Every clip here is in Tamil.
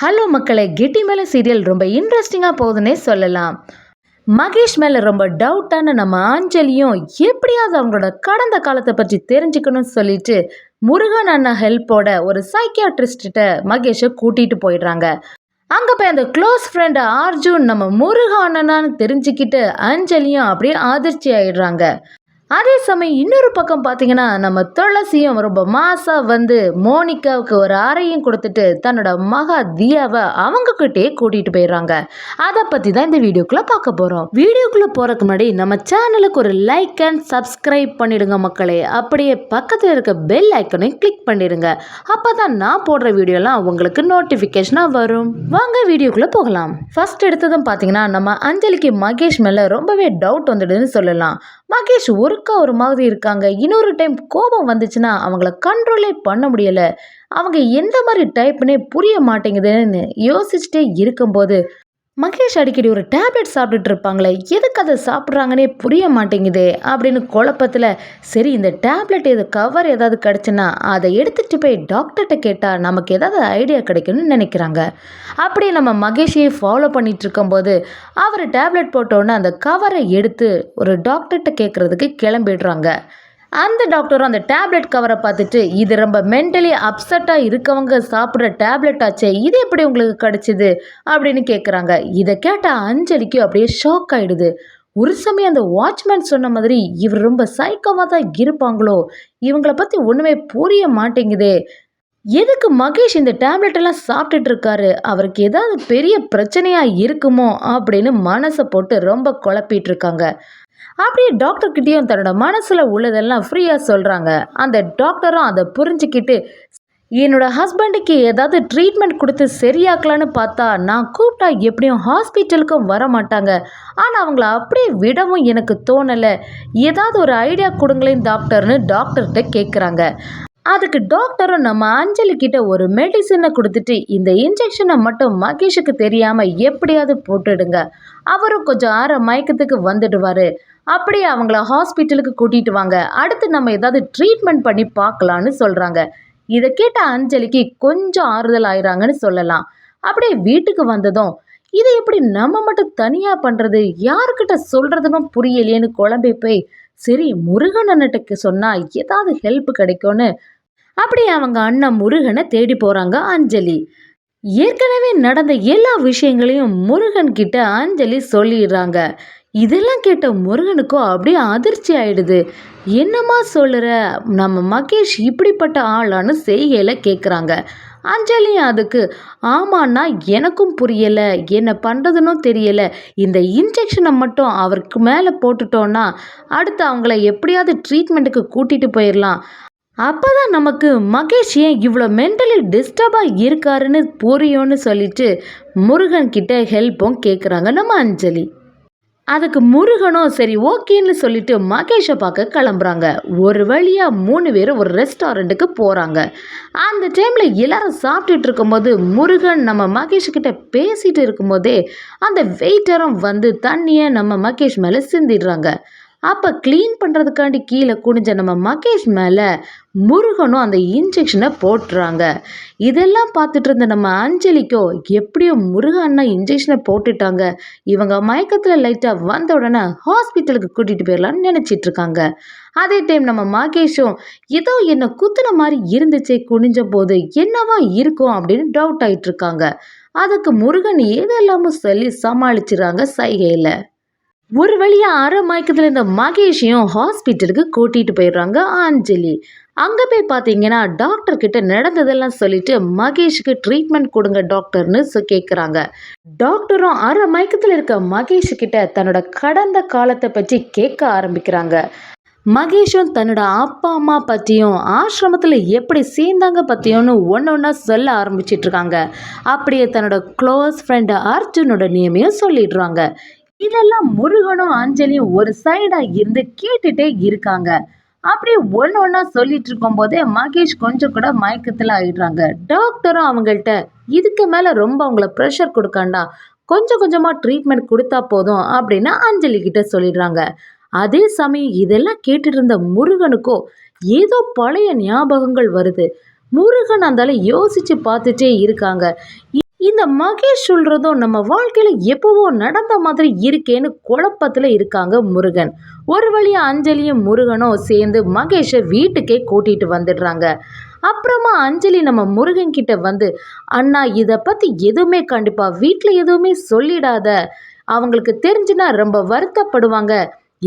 ஹலோ மக்களே, கெட்டி மேலே சீரியல் ரொம்ப இன்ட்ரெஸ்டிங்காக போகுதுன்னே சொல்லலாம். மகேஷ் மேலே ரொம்ப டவுட்டான நம்ம அஞ்சலியும் எப்படியாவது அவங்களோட கடந்த காலத்தை பற்றி தெரிஞ்சுக்கணும்னு சொல்லிட்டு முருகன் அண்ணா ஹெல்ப்போட ஒரு சைக்கியாட்ரிஸ்ட்ட மகேஷை கூட்டிகிட்டு போயிடுறாங்க. அங்கே போய் அந்த க்ளோஸ் ஃப்ரெண்டு அர்ஜுன் நம்ம முருகன் அண்ணனான்னு தெரிஞ்சுக்கிட்டு அஞ்சலியும் அப்படியே அதிர்ச்சி ஆயிடுறாங்க. அதே சமயம் இன்னொரு பக்கம் பார்த்தீங்கன்னா நம்ம துளசியும் ரொம்ப மாசா வந்து மோனிகாவுக்கு ஒரு அறையும் கொடுத்துட்டு தன்னோட மகா தியாவை அவங்க கிட்டே கூட்டிட்டு போயிடுறாங்க. அதை பற்றி தான் இந்த வீடியோக்குள்ளே பார்க்க போகிறோம். வீடியோக்குள்ளே போகிறதுக்கு முன்னாடி நம்ம சேனலுக்கு ஒரு லைக் அண்ட் சப்ஸ்கிரைப் பண்ணிடுங்க மக்களே. அப்படியே பக்கத்தில் இருக்க பெல் ஐக்கனையும் கிளிக் பண்ணிடுங்க. அப்போ தான் நான் போடுற வீடியோலாம் உங்களுக்கு நோட்டிஃபிகேஷனாக வரும். வாங்க வீடியோக்குள்ளே போகலாம். ஃபர்ஸ்ட் எடுத்ததும் பார்த்தீங்கன்னா நம்ம அஞ்சலிக்கு மகேஷ் மேலே ரொம்பவே டவுட் வந்துடுதுன்னு சொல்லலாம். மகேஷ் ஒரு மாதிரி இருக்காங்க. இன்னொரு டைம் கோபம் வந்துச்சுன்னா அவங்கள கண்ட்ரோலே பண்ண முடியலை. அவங்க எந்த மாதிரி டைப்னே புரிய மாட்டேங்குதுன்னு யோசிச்சுட்டே இருக்கும்போது மகேஷ் அடிக்கடி ஒரு டேப்லெட் சாப்பிட்டுட்டு இருப்பாங்களே, எதுக்கு அதை சாப்பிட்றாங்கன்னே புரிய மாட்டேங்குதே அப்படின்னு குழப்பத்தில் சரி இந்த டேப்லெட் கவர் ஏதாவது கிடச்சுன்னா அதை எடுத்துகிட்டு போய் டாக்டர்கிட்ட கேட்டால் நமக்கு ஏதாவது ஐடியா கிடைக்கும்னு நினைக்கிறாங்க. அப்படியே நம்ம மகேஷையே ஃபாலோ பண்ணிட்டு இருக்கும்போது அவர் டேப்லெட் போட்டோன்னே அந்த கவரை எடுத்து ஒரு டாக்டர்கிட்ட கேட்குறதுக்கு கிளம்பிடுறாங்க. அந்த டாக்டரும் அந்த டேப்லெட் கவரை பார்த்துட்டு இது ரொம்ப மென்டலி அப்செட்டாக இருக்கவங்க சாப்பிட்ற டேப்லெட் ஆச்சே, இது எப்படி உங்களுக்கு கிடச்சிது அப்படின்னு கேட்குறாங்க. இதை கேட்டால் அஞ்சலிக்கு அப்படியே ஷாக் ஆகிடுது. ஒரு சமயம் அந்த வாட்ச்மேன் சொன்ன மாதிரி இவர் ரொம்ப சைக்கோவாக தான் இருப்பாங்களோ, இவங்களை பற்றி ஒன்றுமே புரிய மாட்டேங்குதே, எதுக்கு மகேஷ் இந்த டேப்லெட் எல்லாம் சாப்பிட்டுட்டு இருக்காரு, அவருக்கு ஏதாவது பெரிய பிரச்சனையாக இருக்குமோ அப்படின்னு மனசை போட்டு ரொம்ப குழப்பிட்டு இருக்காங்க. அப்படியே டாக்டர்கிட்டையும் தன்னோட மனசில் உள்ளதெல்லாம் ஃப்ரீயாக சொல்கிறாங்க. அந்த டாக்டரும் அதை புரிஞ்சுக்கிட்டு என்னோட ஹஸ்பண்டுக்கு ஏதாவது ட்ரீட்மெண்ட் கொடுத்து சரியாக்கலான்னு பார்த்தா நான் கூப்பிட்டா எப்படியும் ஹாஸ்பிட்டலுக்கும் வர மாட்டாங்க. ஆனால் அவங்கள அப்படியே விடவும் எனக்கு தோணலை. ஏதாவது ஒரு ஐடியா கொடுங்களேன் டாக்டர்னு டாக்டர்கிட்ட கேட்குறாங்க. அதுக்கு டாக்டரும் நம்ம அஞ்சலி கிட்ட ஒரு மெடிசனை கொடுத்துட்டு இந்த இன்ஜெக்ஷனை மட்டும் மகேஷுக்கு தெரியாமல் எப்படியாவது போட்டுடுங்க, அவரும் கொஞ்சம் ஆற மயக்கத்துக்கு வந்துடுவார், அப்படியே அவங்கள ஹாஸ்பிட்டலுக்கு கூட்டிகிட்டு வாங்க, அடுத்து நம்ம ஏதாவது ட்ரீட்மெண்ட் பண்ணி பார்க்கலான்னு சொல்கிறாங்க. இதை கேட்ட அஞ்சலிக்கு கொஞ்சம் ஆறுதல் ஆயிராங்கன்னு சொல்லலாம். அப்படியே வீட்டுக்கு வந்ததும் இதை எப்படி நம்ம மட்டும் தனியாக பண்ணுறது, யாருக்கிட்ட சொல்கிறதுக்கும் புரியலையேன்னு குழம்பி போய் சரி முருகன் அண்ணனுக்கு சொன்னால் ஏதாவது ஹெல்ப் கிடைக்கும்னு அப்படியே அவங்க அண்ணன் முருகனை தேடி போகிறாங்க அஞ்சலி. ஏற்கனவே நடந்த எல்லா விஷயங்களையும் முருகன் கிட்ட அஞ்சலி சொல்லிடுறாங்க. இதெல்லாம் கேட்ட முருகனுக்கும் அப்படியே அதிர்ச்சி ஆயிடுது. என்னம்மா சொல்லுற, நம்ம மகேஷ் இப்படிப்பட்ட ஆளான்னு செய்கையில் கேட்குறாங்க. அஞ்சலியும் அதுக்கு ஆமாண்ணா எனக்கும் புரியலை, என்ன பண்ணுறதுன்னு தெரியலை, இந்த இன்ஜெக்ஷனை மட்டும் அவருக்கு மேலே போட்டுட்டோன்னா அடுத்து அவங்கள எப்படியாவது ட்ரீட்மெண்ட்டுக்கு கூட்டிகிட்டு போயிடலாம், அப்போ தான் நமக்கு மகேஷ் ஏன் இவ்வளோ மென்டலி டிஸ்டர்பாக இருக்காருன்னு புரியும்னு சொல்லிட்டு முருகன் கிட்ட ஹெல்ப்பும் கேட்குறாங்க நம்ம அஞ்சலி. அதுக்கு முருகனும் சரி ஓகேன்னு சொல்லிட்டு மகேஷை பார்க்க கிளம்புறாங்க. ஒரு வழியாக 3 பேரும் ஒரு ரெஸ்டாரண்ட்டுக்கு போகிறாங்க. அந்த டைமில் எல்லாரும் சாப்பிட்டுட்டு இருக்கும்போது முருகன் நம்ம மகேஷ்கிட்ட பேசிகிட்டு இருக்கும்போதே அந்த வெயிட்டரும் வந்து தண்ணியை நம்ம மகேஷ் மேலே சிந்திடுறாங்க. அப்போ க்ளீன் பண்ணுறதுக்காண்டி கீழே குனிஞ்ச நம்ம மகேஷ் மேலே முருகனும் அந்த இன்ஜெக்ஷனை போட்டுறாங்க. இதெல்லாம் பார்த்துட்டு இருந்த நம்ம அஞ்சலிக்கோ எப்படியோ முருகன் அண்ணா இன்ஜெக்ஷனை போட்டுட்டாங்க, இவங்க மயக்கத்தில் லைட்டாக வந்த உடனே ஹாஸ்பிட்டலுக்கு கூட்டிகிட்டு போயிடலான்னு நினச்சிட்டு இருக்காங்க. அதே டைம் நம்ம மகேஷும் ஏதோ என்ன குத்துன மாதிரி இருந்துச்சே குனிஞ்ச போது என்னவா இருக்கும் அப்படின்னு டவுட் ஆகிட்டு இருக்காங்க. அதுக்கு முருகன் ஏதெல்லாமோ சொல்லி சமாளிச்சிடறாங்க சைகையில். ஒரு வழியாக அரை மயக்கத்தில் இந்த மகேஷையும் ஹாஸ்பிட்டலுக்கு கூட்டிகிட்டு போயிடுறாங்க அஞ்சலி. அங்கே போய் பார்த்தீங்கன்னா டாக்டர் கிட்ட நடந்ததெல்லாம் சொல்லிட்டு மகேஷுக்கு ட்ரீட்மெண்ட் கொடுங்க டாக்டர்னு கேட்குறாங்க. டாக்டரும் அரை மயக்கத்தில் இருக்க மகேஷுக்கிட்ட தன்னோட கடந்த காலத்தை பற்றி கேட்க ஆரம்பிக்கிறாங்க. மகேஷும் தன்னோட அப்பா அம்மா பற்றியும் ஆசிரமத்தில் எப்படி சேர்ந்தாங்க பற்றியும்னு ஒன்று ஒன்றா சொல்ல ஆரம்பிச்சிட்ருக்காங்க. அப்படியே தன்னோட க்ளோஸ் ஃப்ரெண்டு அர்ஜுனோட நேமையும் சொல்லிடுறாங்க. இதெல்லாம் முருகனும் அஞ்சலியும் ஒரு சைடாக இருந்து கேட்டுட்டே இருக்காங்க. அப்படியே ஒன்று ஒன்றா சொல்லிட்டு இருக்கும் போதே மகேஷ் கொஞ்சம் கூட மயக்கத்தில் ஆயிடுறாங்க. டாக்டரும் அவங்கள்ட்ட இதுக்கு மேலே ரொம்ப அவங்கள ப்ரெஷர் கொடுக்காண்டா, கொஞ்சம் கொஞ்சமாக ட்ரீட்மெண்ட் கொடுத்தா போதும் அப்படின்னு அஞ்சலி கிட்ட சொல்லிடுறாங்க. அதே சமயம் இதெல்லாம் கேட்டுட்டு இருந்த முருகனுக்கோ ஏதோ பழைய ஞாபகங்கள் வருது. முருகன் அந்தால யோசிச்சு பார்த்துட்டே இருக்காங்க. இந்த மகேஷ் சொல்கிறதும் நம்ம வாழ்க்கையில் எப்போவோ நடந்த மாதிரி இருக்கேன்னு குழப்பத்தில் இருக்காங்க முருகன். ஒரு வழியாக அஞ்சலியும் முருகனும் சேர்ந்து மகேஷை வீட்டுக்கே கூட்டிகிட்டு வந்துடுறாங்க. அப்புறமா அஞ்சலி நம்ம முருகன் கிட்ட வந்து, அண்ணா இதை பற்றி எதுவுமே கண்டிப்பாக வீட்டில் எதுவுமே சொல்லிடாத, அவங்களுக்கு தெரிஞ்சுன்னா ரொம்ப வருத்தப்படுவாங்க.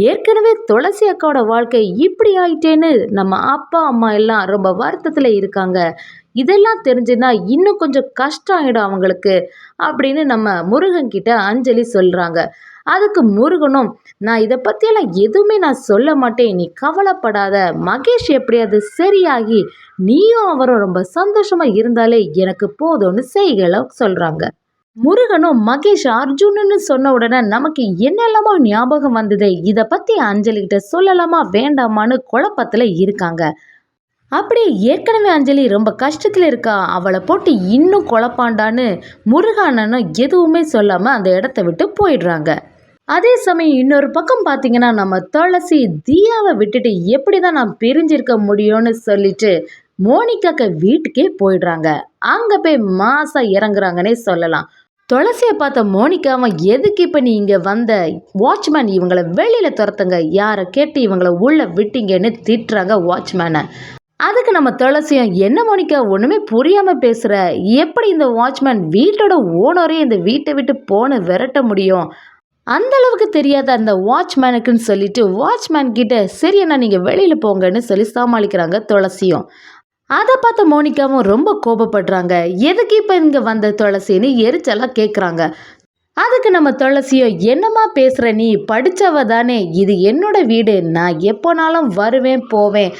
ஏற்கனவே துளசி அக்காவோட வாழ்க்கை இப்படி ஆயிட்டேன்னு நம்ம அப்பா அம்மா எல்லாம் ரொம்ப வருத்தத்தில் இருக்காங்க. இதெல்லாம் தெரிஞ்சுன்னா இன்னும் கொஞ்சம் கஷ்டம் ஆகிடும் அவங்களுக்கு அப்படின்னு நம்ம முருகன் கிட்ட அஞ்சலி சொல்கிறாங்க. அதுக்கு முருகனும், நான் இதை பற்றியெல்லாம் எதுவுமே நான் சொல்ல மாட்டேன், நீ கவலைப்படாத, மகேஷ் எப்படியாவது சரியாகி நீயும் அவரும் ரொம்ப சந்தோஷமாக இருந்தாலே எனக்கு போதும்னு செய்களை சொல்கிறாங்க. முருகனும் மகேஷ் அர்ஜுன்னு சொன்ன உடனே நமக்கு என்னெல்லாமோ ஞாபகம் வந்தது, இதை பற்றி அஞ்சலிகிட்ட சொல்லலாமா வேண்டாமான்னு குழப்பத்தில் இருக்காங்க. அப்படியே ஏற்கனவே அஞ்சலி ரொம்ப கஷ்டத்தில் இருக்கா, அவளை போட்டு இன்னும் குழப்பாண்டான்னு முருகானனும் எதுவுமே சொல்லாமல் அந்த இடத்த விட்டு போயிடுறாங்க. அதே சமயம் இன்னொரு பக்கம் பார்த்தீங்கன்னா நம்ம துளசி தியாவை விட்டுட்டு எப்படி தான் நான் பிரிஞ்சிருக்க முடியும்னு சொல்லிட்டு மோனிகாக்க வீட்டுக்கே போயிடுறாங்க. அங்கே போய் மாசா இறங்குறாங்கன்னே சொல்லலாம். துளசியை பார்த்த மோனிகாவை, எதுக்கு இப்போ நீ இங்கே வந்த, வாட்ச்மேன் இவங்களை வெளியில் துரத்துங்க, யாரை கேட்டு இவங்களை உள்ளே விட்டீங்கன்னு திட்டுறாங்க வாட்ச்மேனை. அதுக்கு நம்ம துளசியும், என்ன மோனிகா ஒன்றுமே புரியாமல் பேசுகிற, எப்படி இந்த வாட்ச்மேன் வீட்டோட ஓனரே இந்த வீட்டை விட்டு போன விரட்ட முடியும், அந்த அளவுக்கு தெரியாத அந்த வாட்ச்மேனுக்குன்னு சொல்லிட்டு வாட்ச்மேன் கிட்ட சரி அண்ணா நீங்கள் வெளியில் போங்கன்னு சொல்லி சமாளிக்கிறாங்க துளசியும். அதை பார்த்த மோனிகாவும் ரொம்ப கோபப்படுறாங்க. எதுக்கு இப்போ இங்கே வந்த துளசின்னு எரிச்சலாக கேட்குறாங்க. அதுக்கு நம்ம துளசியோ, என்னம்மா பேசுகிற, நீ படித்தவ தானே, இது என்னோட வீடு, நான் எப்போனாலும் வருவேன் போவேன்,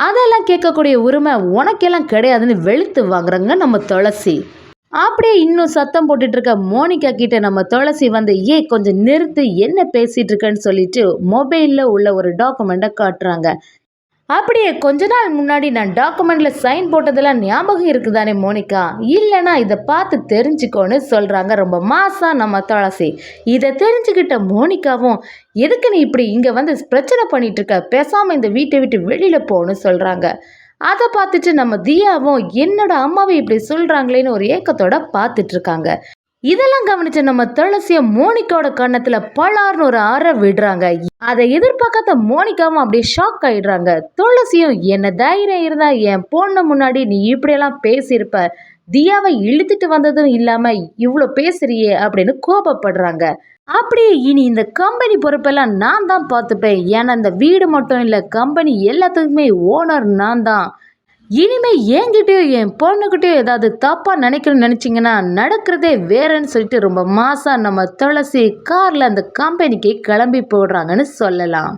அதெல்லாம் கேட்கக்கூடிய உரிமை உனக்கெல்லாம் கிடையாதுன்னு வெளுத்து வாங்குறாங்க நம்ம துளசி. அப்படியே இன்னும் சத்தம் போட்டுட்டு இருக்க மோனிகா கிட்ட நம்ம துளசி வந்து, கொஞ்சம் நிறுத்து, என்ன பேசிட்டு இருக்கேன்னு சொல்லிட்டு மொபைலில் உள்ள ஒரு டாக்குமெண்ட்டை காட்டுறாங்க. அப்படியே கொஞ்ச நாள் முன்னாடி நான் டாக்குமெண்ட்ல சைன் போட்டதெல்லாம் ஞாபகம் இருக்குதானே மோனிகா, இல்லைனா இதை பார்த்து தெரிஞ்சுக்கோன்னு சொல்கிறாங்க ரொம்ப மாசா நம்ம துளசி. இதை தெரிஞ்சுக்கிட்ட மோனிகாவும், எதுக்கு நீ இப்படி இங்கே வந்து பிரச்சனை பண்ணிட்டு இருக்க, பேசாமல் இந்த வீட்டை விட்டு வெளியில் போன்னு சொல்கிறாங்க. அதை பார்த்துட்டு நம்ம தியாவும், என்னோட அம்மாவை இப்படி சொல்கிறாங்களேன்னு ஒரு ஏக்கத்தோட பார்த்துட்ருக்காங்க. இதெல்லாம் கவனிச்ச நம்ம துளசியை மோனிகாவோட கன்னத்தில் பலார்னு ஒரு அறை விடுறாங்க. அதை எதிர்பார்க்காத மோனிகாவும் அப்படியே ஷாக் ஆயிடுறாங்க. துளசியும், என்ன தைரியம் இருந்தா என் பொண்ணு முன்னாடி நீ இப்படியெல்லாம் பேசியிருப்ப, தியாவை இழுத்துட்டு வந்ததும் இல்லாமல் இவ்வளோ பேசுறியே அப்படின்னு கோபப்படுறாங்க. அப்படியே இனி இந்த கம்பெனி பொறுப்பெல்லாம் நான் தான் பார்த்துப்பேன், ஏன்னா இந்த வீடு மட்டும் இல்லை கம்பெனி எல்லாத்துக்குமே ஓனர் நான் தான், இனிமே என்கிட்டயும் என் பொண்ணுக்கிட்டயும் ஏதாவது தப்பாக நினைக்கணும்னு நினச்சிங்கன்னா நடக்கிறதே வேறன்னு சொல்லிட்டு ரொம்ப மாசா நம்ம துளசி காரில் அந்த கம்பெனிக்கு கிளம்பி போடுறாங்கன்னு சொல்லலாம்.